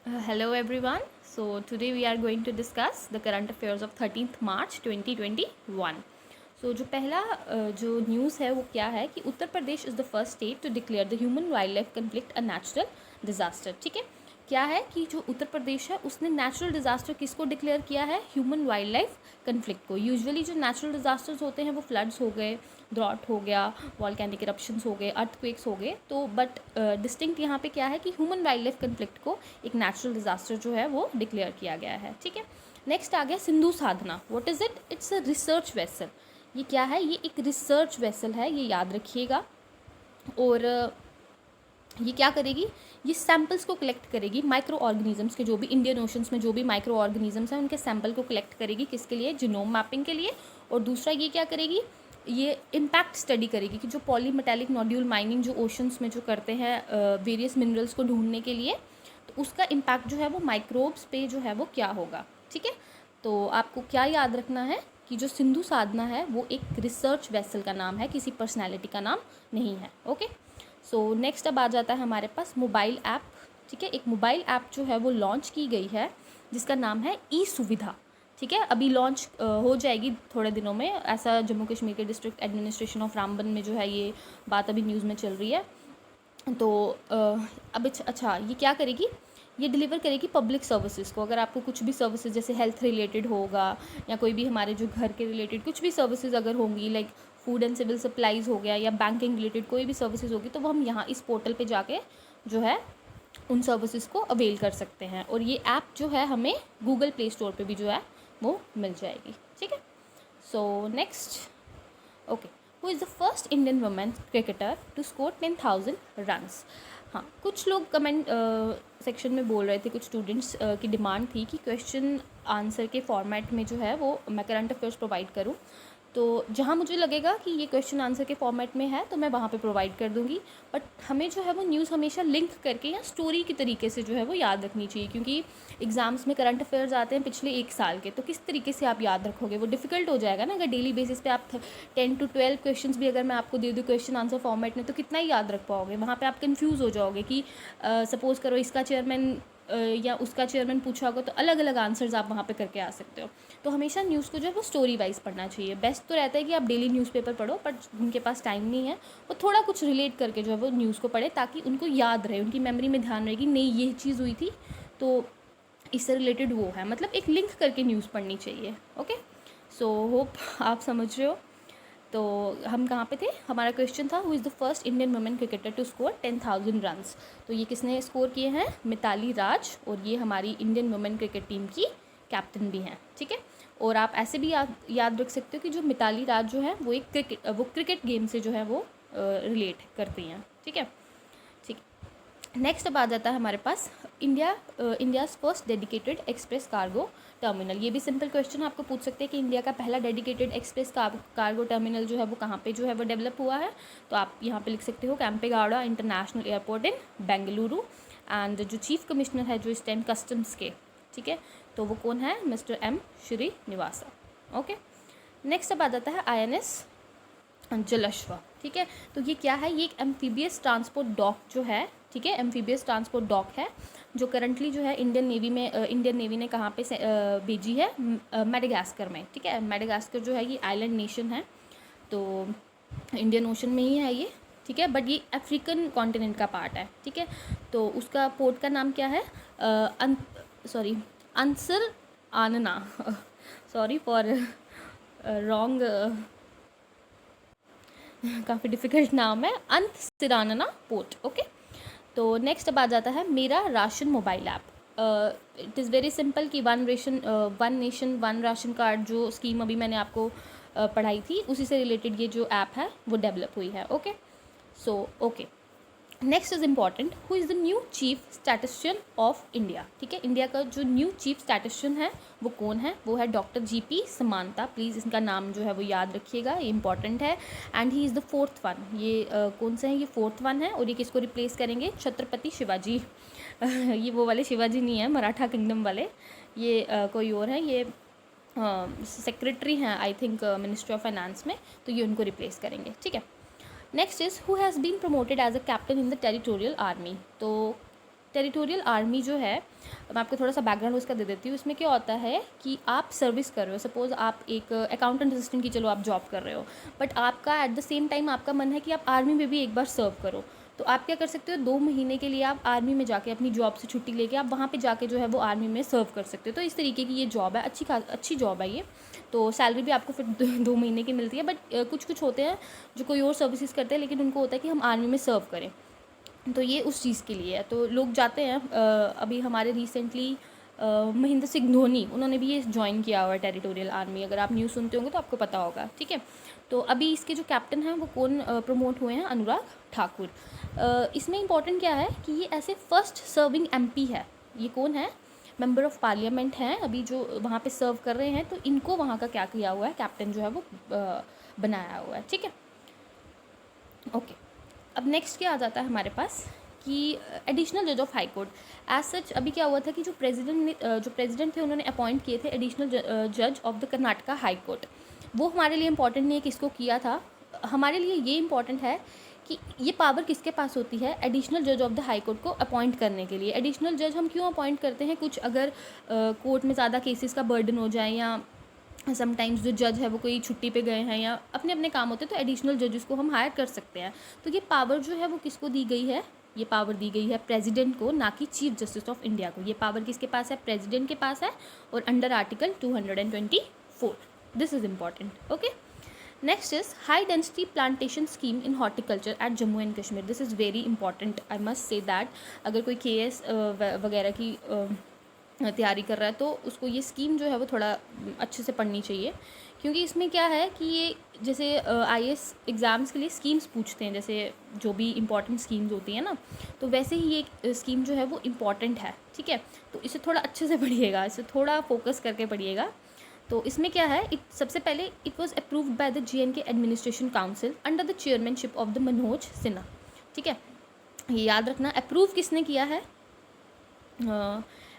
Hello everyone. So today we are going to discuss the current affairs of 13th March 2021. So जो पहला जो news है वो क्या है कि Uttar Pradesh is the first state to declare the human wildlife conflict a natural disaster. ठीक है, क्या है कि जो उत्तर प्रदेश है उसने नेचुरल डिज़ास्टर किसको डिक्लेयर किया है? ह्यूमन वाइल्ड लाइफ कन्फ्लिक्ट को. यूजुअली जो नेचुरल डिज़ास्टर्स होते हैं वो फ्लड्स हो गए, ड्रॉट हो गया, वॉल्केनिक इरप्शंस हो गए, अर्थक्वेक्स हो गए. तो बट डिस्टिंक्ट यहाँ पे क्या है कि ह्यूमन वाइल्ड लाइफ कन्फ्लिक्ट को एक नेचुरल डिज़ास्टर जो है वो डिक्लेयर किया गया है. ठीक है, नेक्स्ट आ गया Sindhu Sadhana. What is it? It's a research vessel. ये क्या है? ये एक रिसर्च वेसल है, ये याद रखिएगा. और ये क्या करेगी? ये सैम्पल्स को कलेक्ट करेगी, माइक्रो ऑर्गेनिजम्स के, जो भी इंडियन ओशंस में जो भी माइक्रो ऑर्गेनिजम्स हैं उनके सैम्पल को कलेक्ट करेगी. किसके लिए? जीनोम मैपिंग के लिए. और दूसरा ये क्या करेगी? ये इम्पैक्ट स्टडी करेगी कि जो पॉलीमेटालिक नोड्यूल माइनिंग जो ओशंस में जो करते हैं वेरियस मिनरल्स को ढूंढने के लिए, तो उसका इम्पैक्ट जो है वो माइक्रोब्स पे जो है वो क्या होगा. ठीक है, तो आपको क्या याद रखना है कि जो सिंधु साधना है वो एक रिसर्च वेसल का नाम है, किसी पर्सनैलिटी का नाम नहीं है. ओके, सो नेक्स्ट अब आ जाता है हमारे पास मोबाइल ऐप. ठीक है, एक मोबाइल ऐप जो है वो लॉन्च की गई है जिसका नाम है ई सुविधा. ठीक है, अभी लॉन्च हो जाएगी थोड़े दिनों में, ऐसा जम्मू कश्मीर के डिस्ट्रिक्ट एडमिनिस्ट्रेशन ऑफ रामबन में जो है ये बात अभी न्यूज़ में चल रही है. तो अब अच्छा ये क्या करेगी? ये डिलीवर करेगी पब्लिक सर्विसेज को. अगर आपको कुछ भी सर्विसेज जैसे हेल्थ रिलेटेड होगा या कोई भी हमारे जो घर के रिलेटेड कुछ भी सर्विसेज अगर होंगी, like food and civil supplies हो गया या बैंकिंग रिलेटेड कोई भी सर्विसेज होगी, तो वो हम यहाँ इस पोर्टल पे जाके जो है उन सर्विसेज को अवेल कर सकते हैं. और ये ऐप जो है हमें गूगल प्ले स्टोर पे भी जो है वो मिल जाएगी. ठीक है, so next. Okay, who is the first Indian women cricketer to score 10,000 runs. हाँ, कुछ लोग कमेंट सेक्शन में बोल रहे थे, कुछ स्टूडेंट्स की डिमांड थी कि क्वेश्चन आंसर के फॉर्मेट में जो है वो मैं करंट अफेयर्स प्रोवाइड करूँ. तो जहाँ मुझे लगेगा कि ये क्वेश्चन आंसर के फॉर्मेट में है तो मैं वहाँ पे प्रोवाइड कर दूँगी. बट हमें जो है वो न्यूज़ हमेशा लिंक करके या स्टोरी की तरीके से जो है वो याद रखनी चाहिए, क्योंकि एग्ज़ाम्स में करंट अफेयर्स आते हैं पिछले 1 साल के, तो किस तरीके से आप याद रखोगे? वो डिफ़िकल्ट हो जाएगा ना. अगर डेली बेसिस पे आप 10 to 12 क्वेश्चन भी अगर मैं आपको दे दूँ क्वेश्चन आंसर फॉर्मेट में, तो कितना ही याद रख पाओगे? वहाँ पर आप कन्फ्यूज़ हो जाओगे कि सपोज़ करो इसका चेयरमैन या उसका चेयरमैन पूछा होगा, तो अलग अलग आंसर्स आप वहाँ पे करके आ सकते हो. तो हमेशा न्यूज़ को जो है वो स्टोरी वाइज पढ़ना चाहिए. बेस्ट तो रहता है कि आप डेली न्यूज़पेपर पढ़ो, बट जिनके पास टाइम नहीं है वो थोड़ा कुछ रिलेट करके जो है वो न्यूज़ को पढ़े, ताकि उनको याद रहे, उनकी मेमोरी में ध्यान रहे कि नहीं ये चीज़ हुई थी तो इससे रिलेटेड वो है. मतलब एक लिंक करके न्यूज़ पढ़नी चाहिए. ओके, सो होप आप समझ रहे हो. तो हम कहाँ पे थे? हमारा क्वेश्चन था who is the first Indian women cricketer to score 10,000 runs. तो ये किसने स्कोर किए हैं? मिताली राज. और ये हमारी इंडियन वुमेन क्रिकेट टीम की कैप्टन भी हैं. ठीक है, और आप ऐसे भी याद रख सकते हो कि जो मिताली राज जो है वो एक क्रिकेट गेम से जो है वो रिलेट करती हैं. ठीक है, ठीक. नेक्स्ट अब आ जाता है हमारे पास India's first dedicated express cargo terminal. ये भी सिंपल क्वेश्चन आपको पूछ सकते हैं कि इंडिया का पहला डेडिकेटेड एक्सप्रेस कार्गो टर्मिनल जो है वो कहाँ पे जो है वो डेवलप हुआ है. तो आप यहाँ पे लिख सकते हो Kempegowda international airport in Bengaluru. And जो चीफ कमिश्नर है जो इस टाइम कस्टम्स के, ठीक है, तो वो कौन है? Mister M Srinivasa. Okay, next अब आ जाता है INS जलश्वा. ठीक है, तो ये क्या है? ये एक एम्फीबियस ट्रांसपोर्ट डॉक जो है, ठीक है, एम्फीबियस ट्रांसपोर्ट डॉक है जो करंटली जो है इंडियन नेवी ने कहाँ पे भेजी है? मेडागास्कर में. ठीक है, मेडागास्कर जो है ये आइलैंड नेशन है, तो इंडियन ओशन में ही है ये. ठीक है, बट ये अफ्रीकन कॉन्टिनेंट का पार्ट है. ठीक है, तो उसका पोर्ट का नाम क्या है? अंसर आनना. सॉरी फॉर रॉन्ग, काफ़ी डिफ़िकल्ट नाम है. Antsiranana port. ओके, तो नेक्स्ट अब आ जाता है मेरा ration mobile app. It is very simple कि one nation one ration card जो स्कीम अभी मैंने आपको पढ़ाई थी उसी से रिलेटेड ये जो ऐप है वो डेवलप हुई है. Okay, so okay, next is important. Who is the new chief statistician of India. ठीक है, इंडिया का जो न्यू चीफ स्टैटिस्टिशियन है वो कौन है? वो है डॉक्टर GP समांता. प्लीज़ इनका नाम जो है वो याद रखिएगा, ये इंपॉर्टेंट है. And he is the 4th one. ये कौन सा है? ये 4th वन है. और ये किसको रिप्लेस करेंगे? छत्रपति शिवाजी. ये वो वाले शिवाजी नहीं है मराठा किंगडम वाले, ये कोई और है. ये सेक्रेटरी हैं I think ministry of finance में, तो ये उनको रिप्लेस करेंगे. ठीक है, next is who has been promoted as a captain in the territorial army. तो टेरिटोरियल आर्मी जो है, मैं आपको थोड़ा सा बैकग्राउंड उसका दे देती हूँ। इसमें क्या होता है कि आप सर्विस कर रहे हो, सपोज़ आप एक अकाउंटेंट असिस्टेंट की चलो आप जॉब कर रहे हो, बट आपका एट द सेम टाइम आपका मन है कि आप आर्मी में भी एक बार सर्व करो, तो आप क्या कर सकते हो, 2 महीने के लिए आप आर्मी में जाके अपनी जॉब से छुट्टी लेके आप वहाँ पे जाके जो है वो आर्मी में सर्व कर सकते हो। तो इस तरीके की ये जॉब है, अच्छी जॉब है ये। तो सैलरी भी आपको फिर 2 महीने की मिलती है, बट कुछ होते हैं जो कोई और सर्विसेज करते हैं, लेकिन उनको होता है कि हम आर्मी में सर्व करें, तो ये उस चीज़ के लिए है। तो लोग जाते हैं। अभी हमारे रिसेंटली महेंद्र सिंह धोनी, उन्होंने भी ये ज्वाइन किया हुआ है टेरिटोरियल आर्मी, अगर आप न्यूज़ सुनते होंगे तो आपको पता होगा, ठीक है। तो अभी इसके जो कैप्टन हैं वो कौन प्रमोट हुए हैं, अनुराग ठाकुर। इसमें इंपॉर्टेंट क्या है कि ये ऐसे फर्स्ट सर्विंग एमपी है। ये कौन है, मेंबर ऑफ पार्लियामेंट हैं अभी जो वहाँ पे सर्व कर रहे हैं, तो इनको वहाँ का क्या किया हुआ है, कैप्टन जो है वो बनाया हुआ है, ठीक है। ओके, अब नेक्स्ट क्या आ जाता है हमारे पास कि एडिशनल जज of high court. As such अभी क्या हुआ था कि जो प्रेसिडेंट थे उन्होंने अपॉइंट किए थे एडिशनल जज of the Karnataka high court. वो हमारे लिए इंपॉर्टेंट नहीं है किसको किया था, हमारे लिए ये इंपॉर्टेंट है कि ये पावर किसके पास होती है, एडिशनल जज ऑफ द हाई कोर्ट को अपॉइंट करने के लिए। एडिशनल जज हम क्यों अपॉइंट करते हैं, कुछ अगर कोर्ट में ज़्यादा केसेस का बर्डन हो जाए, या समटाइम्स जो जज है वो कोई छुट्टी पे गए हैं या अपने अपने काम होते हैं, तो एडिशनल जजेस को हम हायर कर सकते हैं। तो ये पावर जो है वो किसको दी गई है, ये पावर दी गई है प्रेसिडेंट को, ना कि चीफ जस्टिस ऑफ इंडिया को। ये पावर किसके पास है, प्रेसिडेंट के पास है, और under article 224। This is important. Okay, next is high density plantation scheme in horticulture at Jammu and Kashmir. This is very important, I must say that. अगर कोई केएस वगैरह की तैयारी कर रहा है तो उसको ये स्कीम जो है वो थोड़ा अच्छे से पढ़नी चाहिए, क्योंकि इसमें क्या है कि ये जैसे आईएएस एग्ज़ाम्स के लिए स्कीम्स पूछते हैं, जैसे जो भी इंपॉर्टेंट स्कीम्स होती हैं ना, तो वैसे ही ये स्कीम जो है वो इम्पॉर्टेंट है, ठीक है। तो इसे थोड़ा अच्छे से पढ़िएगा, इसे थोड़ा फोकस करके पढ़िएगा। तो इसमें क्या है, सबसे पहले it was approved by the JNK administration council under the chairmanship of the Manoj Sinha, ठीक है। ये याद रखना, अप्रूव किसने किया है,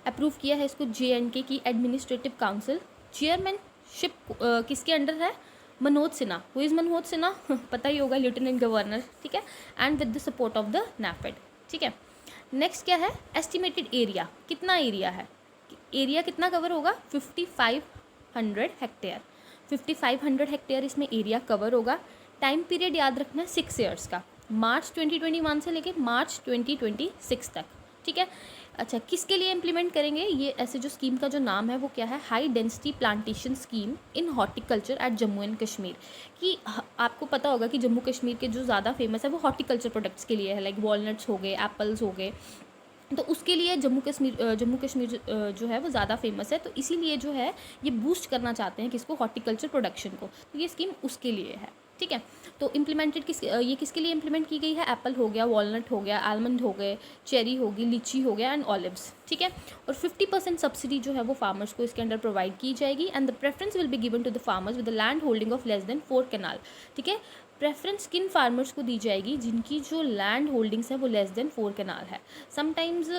अप्रूव किया है इसको जेएनके की एडमिनिस्ट्रेटिव काउंसिल। चेयरमैनशिप किसके अंडर है, मनोज सिन्हा। हु इज़ मनोज सिन्हा पता ही होगा, लेफ्टिनेंट गवर्नर, ठीक है, and with the support of the NAFED, ठीक है। नेक्स्ट क्या है, एस्टिमेटेड एरिया, कितना एरिया है, एरिया कितना कवर होगा, 5500 हेक्टेयर। 5500 हेक्टेयर इसमें एरिया कवर होगा। टाइम पीरियड याद रखना है 6 ईयर्स का, मार्च 2021 से लेकर मार्च 2026 तक, ठीक है। अच्छा, किसके लिए इम्प्लीमेंट करेंगे ये, ऐसे जो स्कीम का जो नाम है वो क्या है, high density plantation scheme in horticulture at Jammu and Kashmir. कि आपको पता होगा कि जम्मू कश्मीर के जो ज़्यादा फेमस है वो हॉर्टिकल्चर प्रोडक्ट्स के लिए है, लाइक वॉलनट्स हो गए, एप्पल्स हो गए, तो उसके लिए जम्मू कश्मीर जो है वो ज़्यादा फेमस है। तो इसीलिए जो है ये बूस्ट करना चाहते हैं किसको, हॉर्टिकल्चर प्रोडक्शन को, तो ये स्कीम उसके लिए है, ठीक है। तो इम्प्लीमेंटेड ये किसके लिए इम्प्लीमेंट की गई है, एप्पल हो गया, वॉलनट हो गया, आलमंड हो गए, चेरी होगी, लीची हो गया, एंड ऑलिव्स, ठीक है। और 50% सब्सिडी जो है वो फार्मर्स को इसके अंडर प्रोवाइड की जाएगी, and the preference will be given to the farmers with the land holding of less than 4 kanal, ठीक है। प्रेफरेंस किन फार्मर्स को दी जाएगी, जिनकी जो लैंड होल्डिंग्स है वो लेस देन 4 कनाल है। समटाइम्स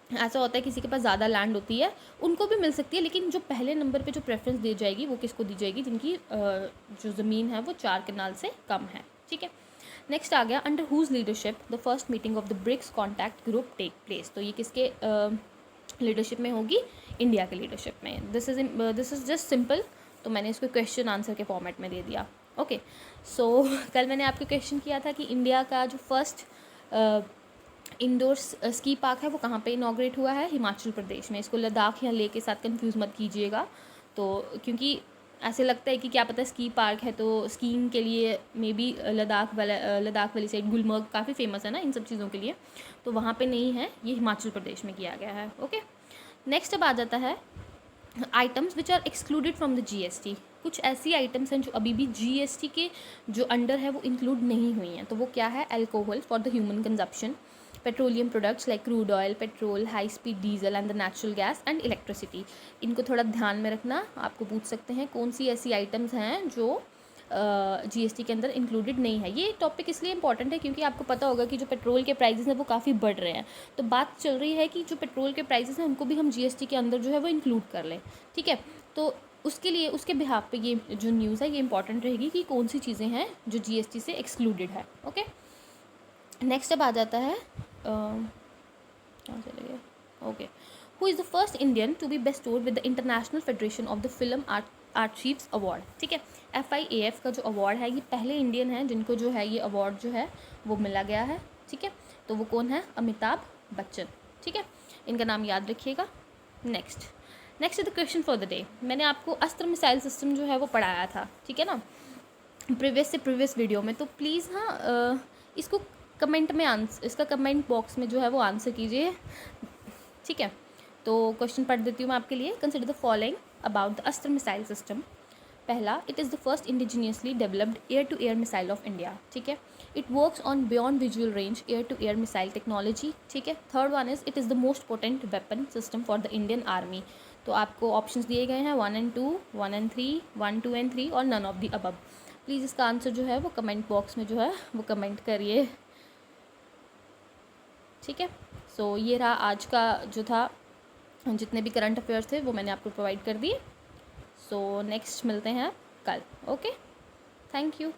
ऐसा होता है किसी के पास ज़्यादा लैंड होती है, उनको भी मिल सकती है, लेकिन जो पहले नंबर पे जो प्रेफरेंस दी जाएगी वो किसको दी जाएगी, जिनकी जो ज़मीन है वो 4 कनाल से कम है, ठीक है। नेक्स्ट आ गया, under whose leadership the first meeting of the BRICS contact group take place. तो ये किसके लीडरशिप में होगी, इंडिया के लीडरशिप में। दिस इज़ जस्ट सिंपल, तो मैंने इसको क्वेश्चन आंसर के फॉर्मेट में दे दिया। ओके, सो कल मैंने आपको क्वेश्चन किया था कि इंडिया का जो फर्स्ट इंडोर स्की पार्क है वो कहाँ पे इनॉग्रेट हुआ है, हिमाचल प्रदेश में। इसको लद्दाख या लेह के साथ कंफ्यूज मत कीजिएगा, तो क्योंकि ऐसे लगता है कि क्या पता स्की पार्क है तो स्कीइंग के लिए मे बी लद्दाख वाली साइड, गुलमर्ग काफ़ी फेमस है ना इन सब चीज़ों के लिए, तो वहाँ पे नहीं है, ये हिमाचल प्रदेश में किया गया है। ओके, नेक्स्ट अब आ जाता है items which are excluded from the GST. कुछ ऐसी आइटम्स हैं जो अभी भी जीएसटी के जो अंडर है वो इंक्लूड नहीं हुई हैं, तो वो क्या है, alcohol for the human consumption, petroleum products like crude oil, petrol, high speed diesel and the natural gas and electricity. इनको थोड़ा ध्यान में रखना, आपको पूछ सकते हैं कौन सी ऐसी आइटम्स हैं जो जीएसटी के अंदर इंक्लूडेड नहीं है। ये टॉपिक इसलिए इंपॉर्टेंट है क्योंकि आपको पता होगा कि जो पेट्रोल के प्राइसेस हैं वो काफ़ी बढ़ रहे हैं, तो बात चल रही है कि जो पेट्रोल के प्राइसेस हैं उनको भी हम जीएसटी के अंदर जो है वो इंक्लूड कर लें, ठीक है। तो उसके लिए उसके बिहाफ पे ये जो न्यूज़ है ये इंपॉर्टेंट रहेगी कि कौन सी चीज़ें हैं जो जीएसटी से एक्सक्लूडेड है। ओके, नेक्स्ट अब आ जाता है कहाँ चले गए, okay. Who is the first Indian to be bestowed with the international federation of the film archives award, ठीक है। FIAF का जो अवार्ड है, ये पहले इंडियन हैं जिनको जो है ये अवार्ड जो है वो मिला गया है, ठीक है। तो वो कौन है, अमिताभ बच्चन, ठीक है। इनका नाम याद रखिएगा। Next is the question for the day. मैंने आपको अस्त्र मिसाइल सिस्टम जो है वो पढ़ाया था, ठीक है ना, प्रीवियस वीडियो में। तो प्लीज़ हाँ इसको कमेंट में इसका कमेंट बॉक्स में जो है वो आंसर कीजिए, ठीक है। तो क्वेश्चन पढ़ देती हूँ मैं आपके लिए। Consider the following about the Astra missile system. पहला, it is the first indigenously developed air to air missile of India, ठीक है। It works on beyond visual range air to air missile technology, ठीक है। Third one is it is the most potent weapon system for the Indian army. तो आपको options दिए गए हैं 1 and 2, 1 and 3, 1, 2 and 3 और none of the above. Please इसका answer जो है वो कमेंट बॉक्स में जो है वो कमेंट करिए, ठीक है। सो ये रहा आज का जो था, जितने भी करंट अफेयर्स थे वो मैंने आपको प्रोवाइड कर दिए। सो नेक्स्ट मिलते हैं कल, ओके, थैंक यू।